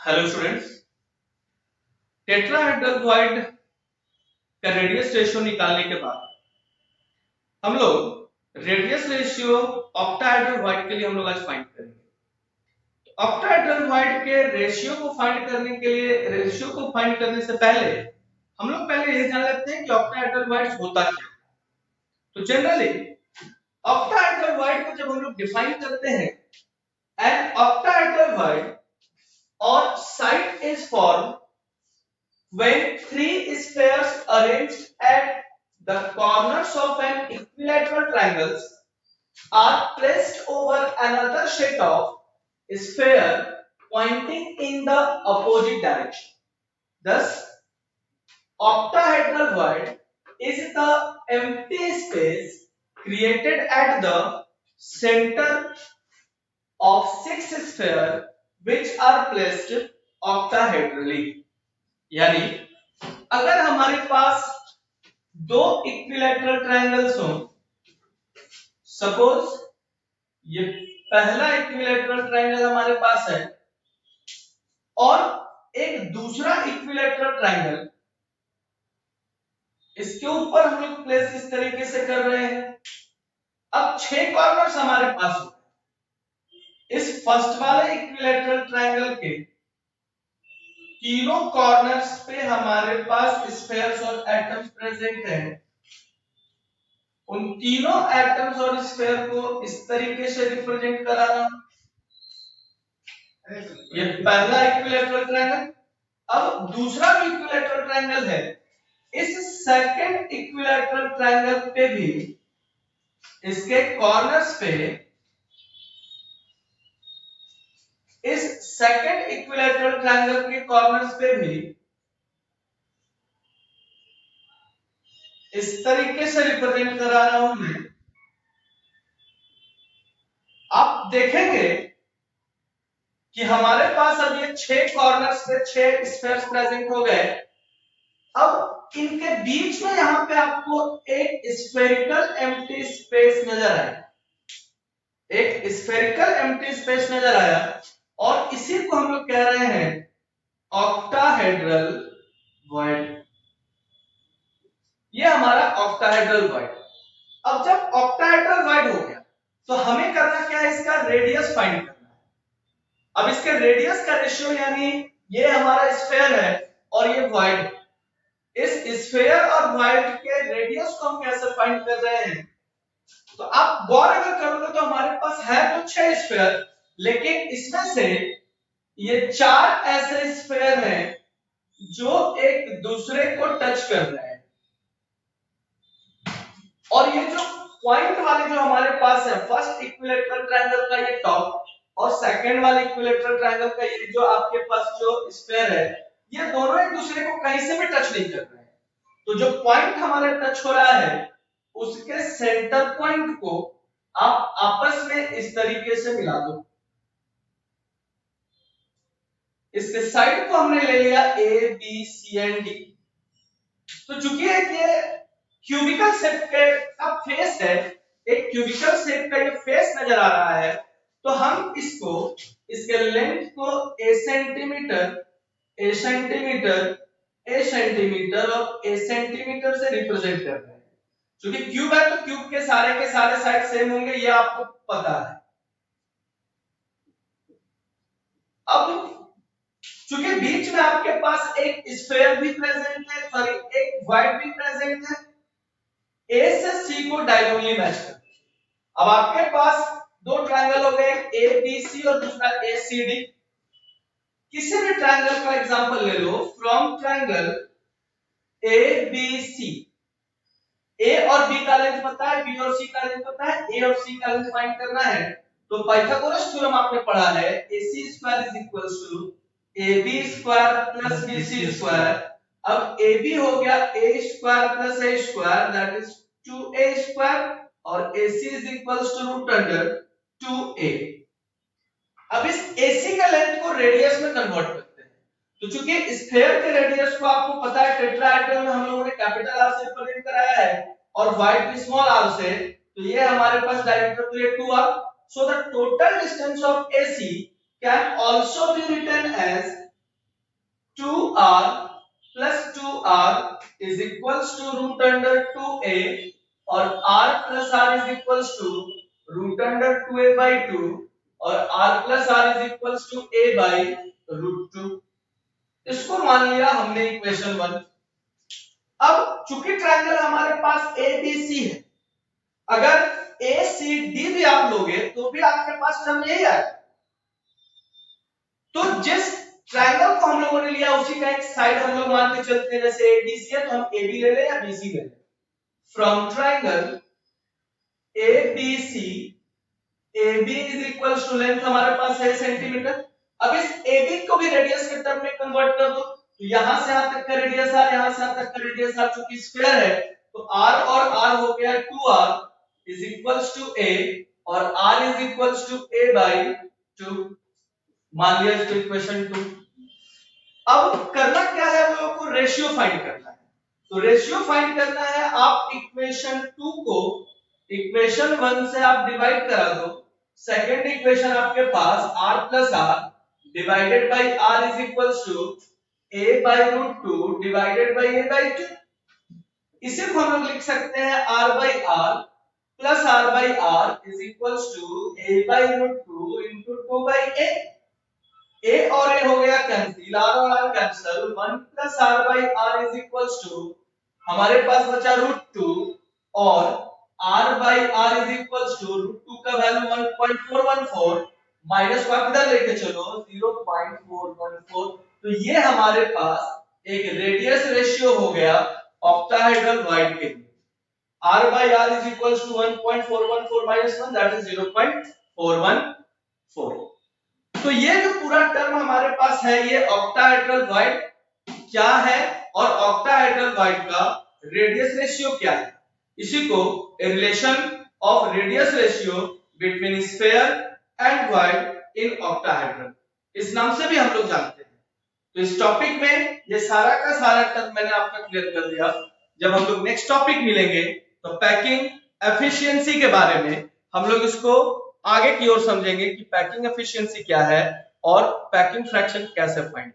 Hello students, tetrahedral का radius ratio निकालने के बाद हम लोग रेडियस रेशियो ऑक्टाहेड्रल के लिए हम लोग आज फाइंड करेंगे। ऑक्टाहेड्रल के रेशियो को फाइंड करने के लिए रेशियो को फाइंड करने से पहले हम लोग पहले ये जान लेते हैं कि ऑक्टाहेड्रल होता क्या है। तो जनरली ऑक्टाहेड्रल को जब हम लोग डिफाइन करते हैं, एन ऑक्टाहेड्रल और site is form when three spheres arranged at the corners of an equilateral triangle are placed over another set of sphere pointing in the opposite direction. Thus, octahedral void is the empty space created at the center of six spheres which are placed octahedrally. यानी अगर हमारे पास दो equilateral triangles हो, suppose ये पहला equilateral triangle हमारे पास है और एक दूसरा इक्विलैटरल ट्रायंगल, इसके ऊपर हम लोग प्लेस इस तरीके से कर रहे हैं। अब 6 कॉर्नर्स हमारे पास हो, इस फर्स्ट वाले इक्विलैटरल ट्रायंगल के तीनों कॉर्नर्स पे हमारे पास स्फेयर्स और एटम्स प्रेजेंट हैं। उन तीनों एटम्स और स्फेयर को इस तरीके से रिप्रेजेंट करा रहा हूं। ये पहला इक्विलैटरल ट्रायंगल, अब दूसरा भी इक्विलैटरल ट्रायंगल है। इस सेकंड इक्विलैटरल ट्रायंगल पे भी इसके कॉर्नर्स पे, इस सेकंड इक्विलैटरल ट्रायंगल के कॉर्नर्स पे भी इस तरीके से रिप्रेजेंट करा रहा हूं मैं। आप देखेंगे कि हमारे पास अब ये 6 कॉर्नर्स पे 6 स्फेयर्स प्रेजेंट हो गए। अब इनके बीच में यहां पे आपको एक स्फेरिकल एम्प्टी स्पेस नजर आया, एक स्फेरिकल एम्प्टी स्पेस नजर आया और इसी को हम लोग कह रहे हैं ऑक्टाहेड्रल वॉइड। ये हमारा ऑक्टाहेड्रल वॉइड। अब जब ऑक्टाहेड्रल वॉइड हो गया तो हमें करना क्या है, इसका रेडियस फाइंड करना है। अब इसके रेडियस का रेशियो, यानी ये हमारा स्फेयर है और ये वॉइड, इस स्फेयर और वॉइड के रेडियस को हम कैसे फाइंड कर रहे हैं। तो आप गौर अगर करोगे तो हमारे पास है तो 6 स्फेयर, लेकिन इसमें से ये 4 ऐसे स्फेयर हैं जो एक दूसरे को टच कर रहे हैं, और ये जो पॉइंट वाले जो हमारे पास है, फर्स्ट इक्विलैटरल ट्रायंगल का ये टॉप और सेकंड वाले इक्विलैटरल ट्रायंगल का ये जो आपके पास जो स्फेयर है, ये दोनों एक दूसरे को कहीं से भी टच नहीं कर रहे हैं। तो जो पॉइंट हमारे टच हो रहा है उसके सेंटर पॉइंट को आप आपस में इस तरीके से मिला दो। इसके साइड को हमने ले लिया A B C and D. तो चूंकि ये क्यूबिकल शेप का फेस है, एक क्यूबिकल शेप का ये फेस नजर आ रहा है, तो हम इसको, इसके लेंथ को A centimetre A centimetre A centimetre और ए सेंटीमीटर से रिप्रेजेंट कर रहे हैं। क्योंकि क्यूब है तो क्यूब के सारे साइड सेम होंगे, ये आपको पता है। अब चूंकि बीच में आपके पास एक स्फेयर भी प्रेजेंट है, सॉरी एक वॉइड भी प्रेजेंट है, ए से सी को डायगोनली मैच कर। अब आपके पास दो ट्रायंगल हो गए, ए बी सी और दूसरा ए सी डी। किसी भी ट्रायंगल का एग्जांपल ले लो, from triangle A B C, A और बी का लेंथ पता है, बी और सी का लेंथ पता है, ए और सी का लेंथ फाइंड करना है। तो पाइथागोरस थ्योरम आपने पढ़ा है, AC square is equals to AB square plus BC square. अब AB हो गया A square plus A square, that is 2A square, और AC is equals to root under 2A। अब इस AC का लेंथ को रेडियस में कन्वर्ट करते हैं। तो चूंकि स्फीयर के रेडियस को आपको पता है, टेट्राहेड्रल में हम लोगों ने कैपिटल R से रिप्रेजेंट कराया है और वाइड भी स्मॉल r से, तो ये हमारे पास direct relate to r। So the total distance of AC can also be written as 2r plus 2r is equals to root under 2a और r plus r is equals to root under 2a by 2 और r plus r is equals to a by root 2। इसको मान लिया हमने equation 1। अब चूंकि triangle हमारे पास ABC है, अगर ACD भी आप लोगे तो भी आपके पास टर्म यही आएगा। तो जिस ट्रायंगल को हम लोगों ने लिया उसी का एक साइड हम लोग मान के चलते हैं, जैसे ABC है तो हम AB ले लें या BC ले लें। From triangle ABC, AB is equals to length हमारे पास है सेंटीमीटर। अब इस AB को भी रेडियस के टर्म में कन्वर्ट कर दो, तो यहां से यहां तक का रेडियस r, यहां से यहां तक का रेडियस r, चूंकि स्क्वायर है तो r और r हो गया 2r is equals to a और r is equals to a by 2। मान लिया इसको इक्वेशन 2। अब करना क्या है, हम लोगों को रेशियो फाइंड करना है। तो रेशियो फाइंड करना है, आप इक्वेशन 2 को इक्वेशन 1 से आप डिवाइड करा दो। सेकंड इक्वेशन आपके पास r plus r divided by r is equals to a by root 2 divided by a by 2। इसे को हम लोग लिख सकते हैं r by r plus r by r is equals to a by root 2 into 2 by a। a और a हो गया कैंसिल, r और r cancel, 1 plus r by r is equals to हमारे पास बचा रूट 2 और r by r is equals to root 2 का value 1.414 minus को किधर लेके चलो 0.414। तो ये हमारे पास एक रेडियस रेशियो हो गया ऑक्टाहेड्रल वॉइड के लिए। r by r is equals to 1.414 minus 1 that is 0.414। तो ये जो पूरा टर्म हमारे पास है ये ऑक्टाहेड्रल वॉइड क्या है और ऑक्टाहेड्रल वॉइड का रेडियस रेशियो क्या है, इसी को relation of radius ratio between sphere and void in octahedral इस नाम से भी हम लोग जानते हैं। तो इस टॉपिक में ये सारा का सारा टर्म मैंने आपका क्लियर कर दिया। जब हम लोग नेक्स्ट टॉपिक मिलेंगे तो पैकिंग एफिशिएंसी के बारे में हम लोग इसको आगे की ओर समझेंगे कि पैकिंग एफिशिएंसी क्या है और पैकिंग फ्रैक्शन कैसे फाइंड